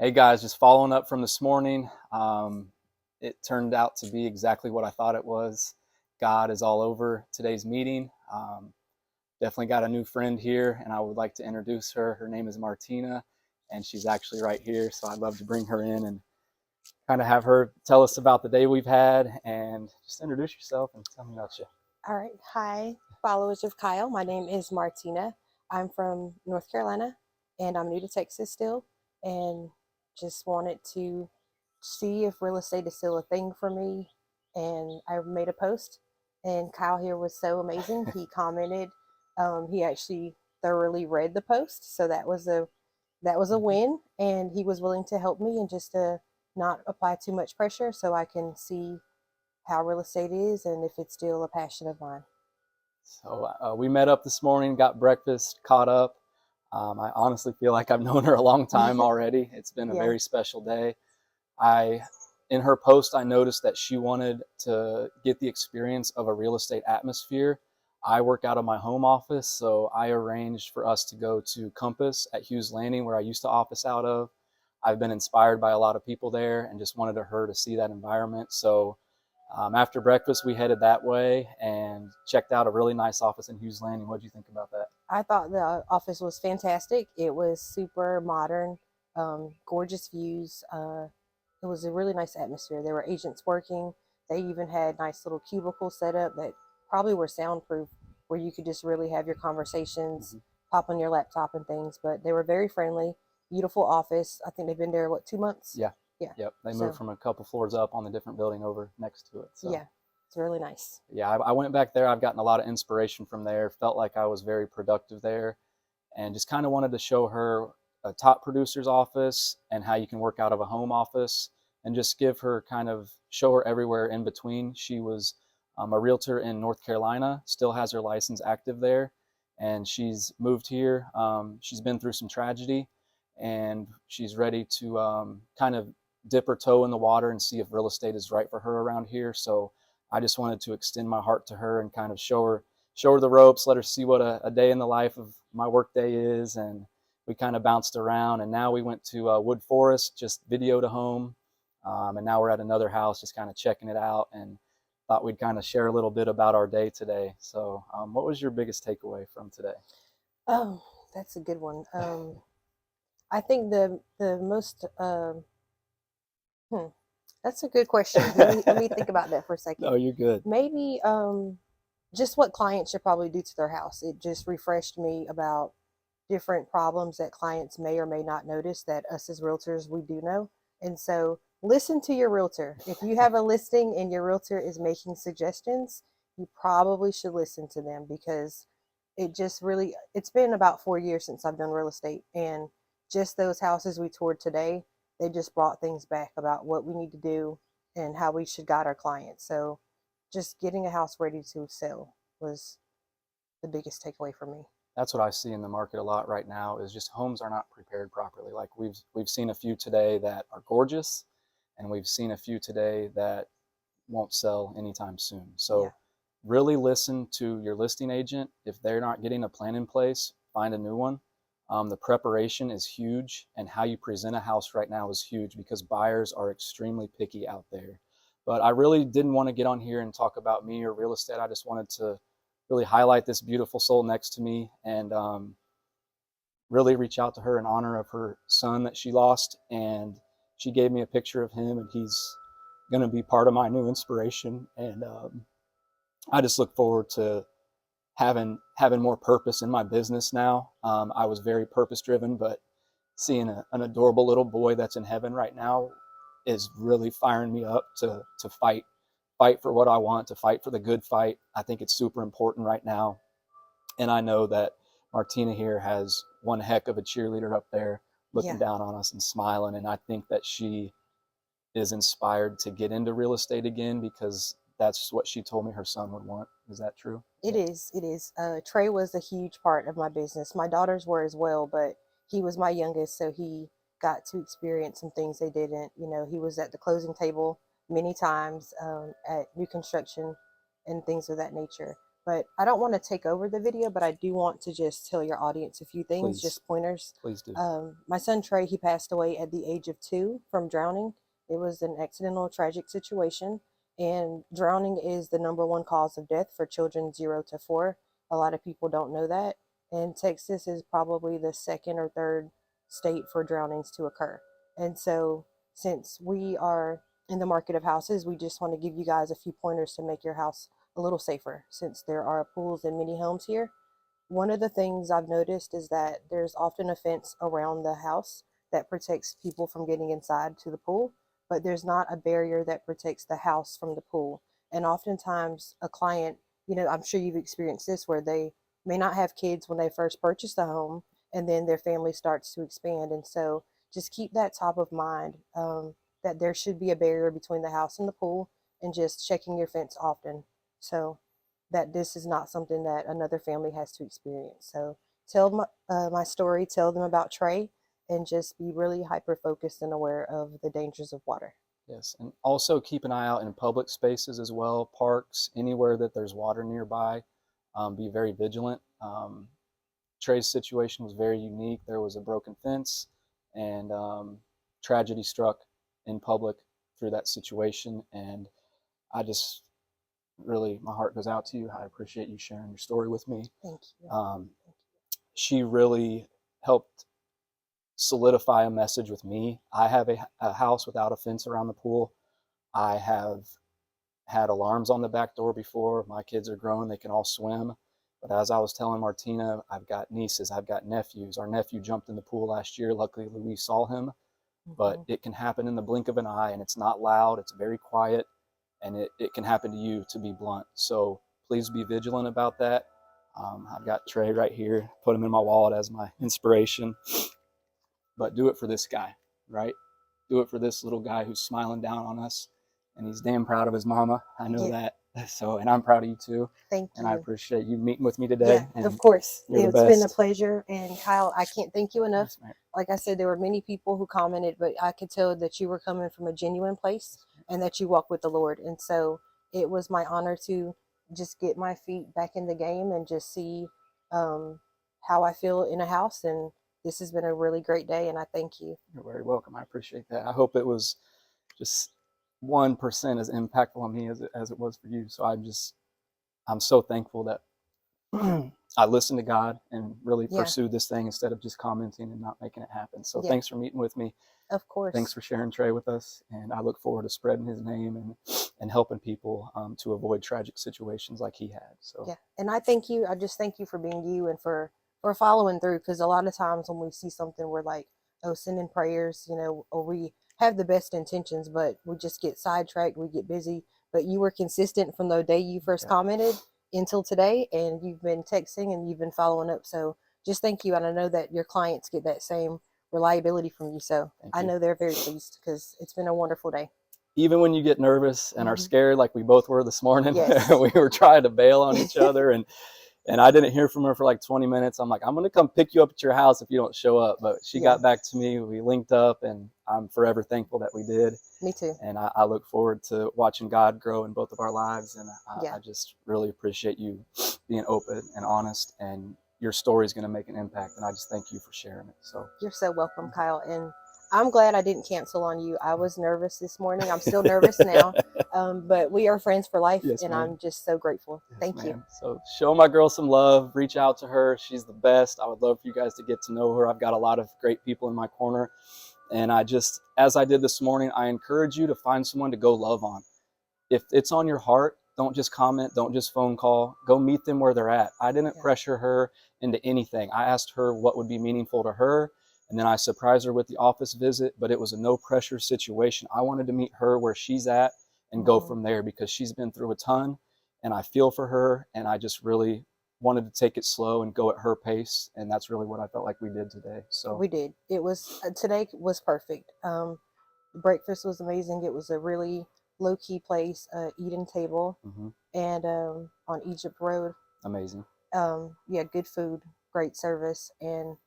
Hey guys, just following up from this morning. It turned out to be exactly what I thought it was. God is all over today's meeting. Definitely got a new friend here, and I would like to introduce her. Her name is Martina, and she's actually right here. So I'd love to bring her in and kind of have her tell us about the day we've had and just introduce yourself and tell me about you. All right. Hi, followers of Kyle. My name is Martina. I'm from North Carolina and I'm new to Texas still, and just wanted to see if real estate is still a thing for me. And I made a post, and Kyle here was so amazing. He commented. He actually thoroughly read the post, so that was a win. And he was willing to help me and just to not apply too much pressure, so I can see how real estate is and if it's still a passion of mine. So we met up this morning, got breakfast, caught up. I honestly feel like I've known her a long time already. It's been a Yeah. very special day. In her post, I noticed that she wanted to get the experience of a real estate atmosphere. I work out of my home office, so I arranged for us to go to Compass at Hughes Landing, where I used to office out of. I've been inspired by a lot of people there and just wanted her to see that environment. So after breakfast, we headed that way and checked out a really nice office in Hughes Landing. What do you think about that? I thought the office was fantastic. It was super modern, gorgeous views. It was a really nice atmosphere. There were agents working. They even had nice little cubicles set up that probably were soundproof, where you could just really have your conversations, Mm-hmm. pop on your laptop and things. But they were very friendly, beautiful office. I think they've been there, what, 2 months? Yeah. Yeah. Yep. They moved So, from a couple floors up on the different building over next to it. So yeah, it's really nice. yeah, I went back there. I've gotten a lot of inspiration from there. Felt like I was very productive there, and just kind of wanted to show her a top producer's office and how you can work out of a home office, and just give her kind of show her everywhere in between. She was a realtor in North Carolina, still has her license active there, and she's moved here. She's been through some tragedy, and she's ready to kind of dip her toe in the water and see if real estate is right for her around here. So I just wanted to extend my heart to her and kind of show her the ropes, let her see what a day in the life of my work day is. And we kind of bounced around, and now we went to Wood Forest, just video to home. And now we're at another house, just kind of checking it out, and thought we'd kind of share a little bit about our day today. So what was your biggest takeaway from today? Oh, that's a good one. I think the most hmm, that's a good question. Let me think about that for a second. No, you're good. Maybe just what clients should probably do to their house. It just refreshed me about different problems that clients may or may not notice that us as realtors we do know. And so listen to your realtor. If you have a listing and your realtor is making suggestions, you probably should listen to them, because it's been about 4 years since I've done real estate, and just those houses we toured today, they just brought things back about what we need to do and how we should guide our clients. So just getting a house ready to sell was the biggest takeaway for me. That's what I see in the market a lot right now, is just homes are not prepared properly. Like we've seen a few today that are gorgeous, and we've seen a few today that won't sell anytime soon. Yeah. So really listen to your listing agent. If they're not getting a plan in place, find a new one. The preparation is huge, and how you present a house right now is huge, because buyers are extremely picky out there. But I really didn't want to get on here and talk about me or real estate. I just wanted to really highlight this beautiful soul next to me, and really reach out to her in honor of her son that she lost. And she gave me a picture of him, and he's going to be part of my new inspiration. And I just look forward to having more purpose in my business now. I was very purpose driven, but seeing an adorable little boy that's in heaven right now is really firing me up to fight for what I want, to fight for the good fight. I think it's super important right now. And I know that Martina here has one heck of a cheerleader up there looking Yeah. down on us and smiling. And I think that she is inspired to get into real estate again, because that's what she told me her son would want. Is that true? It is. It is. Trey was a huge part of my business. My daughters were as well, but he was my youngest, so he got to experience some things they didn't. He was at the closing table many times, at new construction and things of that nature. But I don't want to take over the video, but I do want to just tell your audience a few things, Please, just pointers. please do. My son Trey, he passed away at the age of 2 from drowning. It was an accidental, tragic situation, and drowning is the number one cause of death for children 0 to 4. A lot of people don't know that, and Texas is probably the second or third state for drownings to occur. And so, since we are in the market of houses, we just want to give you guys a few pointers to make your house a little safer since there are pools in many homes here. One of the things I've noticed is that there's often a fence around the house that protects people from getting inside to the pool, but there's not a barrier that protects the house from the pool. And oftentimes, a client, I'm sure you've experienced this where they may not have kids when they first purchase the home, and then their family starts to expand. And so just keep that top of mind, that there should be a barrier between the house and the pool, and just checking your fence often, so that this is not something that another family has to experience. So tell my story, tell them about Trey, and just be really hyper focused and aware of the dangers of water. Yes, and also keep an eye out in public spaces as well, parks, anywhere that there's water nearby. Be very vigilant. Trey's situation was very unique. There was a broken fence, and tragedy struck in public through that situation. And I just really, my heart goes out to you. I appreciate you sharing your story with me. Thank you. She really helped solidify a message with me. I have a house without a fence around the pool. I have had alarms on the back door before. My kids are grown, they can all swim. But as I was telling Martina, I've got nieces, I've got nephews. Our nephew jumped in the pool last year. Luckily, we saw him. But it can happen in the blink of an eye, and it's not loud, it's very quiet, and it can happen to you, to be blunt. So please be vigilant about that. I've got Trey right here, put him in my wallet as my inspiration. But do it for this guy, right? Do it for this little guy who's smiling down on us, and he's damn proud of his mama. I know that. So, and I'm proud of you too. Thank you. And I appreciate you meeting with me today. Yeah, of course. It's been a pleasure. And Kyle, I can't thank you enough. Yes, like I said, there were many people who commented, but I could tell that you were coming from a genuine place and that you walk with the Lord. And so it was my honor to just get my feet back in the game and just see how I feel in a house. And this has been a really great day, and I thank you. You're very welcome. I appreciate that. I hope it was just 1% as impactful on me as it was for you. So I'm so thankful that I listened to God and really pursued this thing instead of just commenting and not making it happen. So thanks for meeting with me. Of course. Thanks for sharing Trey with us. And I look forward to spreading his name and helping people to avoid tragic situations like he had. So yeah. And I thank you. I just thank you for being you and for following through, because a lot of times when we see something, we're like, oh, send in prayers, or we have the best intentions, but we just get sidetracked, we get busy. But you were consistent from the day you first commented until today, and you've been texting and you've been following up. So just thank you. And I know that your clients get that same reliability from you. So I know they're very pleased, because it's been a wonderful day. Even when you get nervous and are scared, like we both were this morning, yes. we were trying to bail on each other, and I didn't hear from her for like 20 minutes. I'm like, I'm going to come pick you up at your house if you don't show up. But she got back to me. We linked up, and I'm forever thankful that we did. Me too. And I look forward to watching God grow in both of our lives. And I just really appreciate you being open and honest, and your story is going to make an impact. And I just thank you for sharing it. So you're so welcome, Kyle. And I'm glad I didn't cancel on you. I was nervous this morning. I'm still nervous now, but we are friends for life, and I'm just so grateful. Thank you. So show my girl some love. Reach out to her. She's the best. I would love for you guys to get to know her. I've got a lot of great people in my corner. And as I did this morning, I encourage you to find someone to go love on. If it's on your heart, don't just comment. Don't just phone call. Go meet them where they're at. I didn't pressure her into anything. I asked her what would be meaningful to her. And then I surprised her with the office visit, but it was a no pressure situation. I wanted to meet her where she's at and go from there, because she's been through a ton, and I feel for her, and I just really wanted to take it slow and go at her pace. And that's really what I felt like we did today. So we did. It was today was perfect. The breakfast was amazing. It was a really low key place, Eden table, and on Egypt Road. Amazing. Good food, great service, and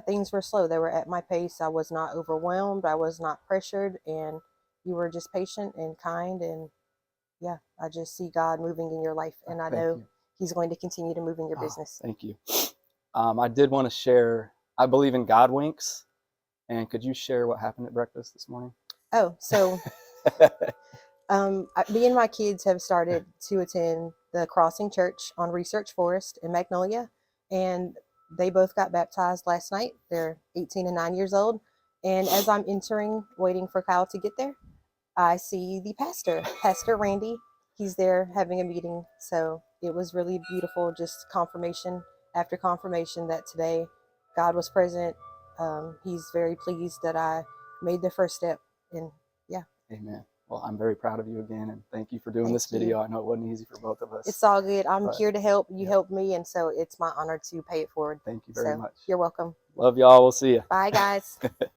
things were slow. They were at my pace. I was not overwhelmed. I was not pressured, and you were just patient and kind. And I just see God moving in your life, and I know He's going to continue to move in your Oh, business. thank you. I did want to share, I believe in God winks. And could you share what happened at breakfast this morning? Oh, so me and my kids have started to attend the Crossing Church on Research Forest in Magnolia, and they both got baptized last night. They're 18 and 9 years old. And as I'm entering, waiting for Kyle to get there, I see the pastor, Pastor Randy. He's there having a meeting. So it was really beautiful, just confirmation after confirmation that today God was present. He's very pleased that I made the first step. And yeah. Amen. Well, I'm very proud of you again, and thank you for doing Thank this you. video. I know it wasn't easy for both of us. It's all good. I'm but here to help. You yeah, helped me, and so it's my honor to pay it forward. thank you very So much. you're welcome. Love y'all. We'll see you. Bye, guys.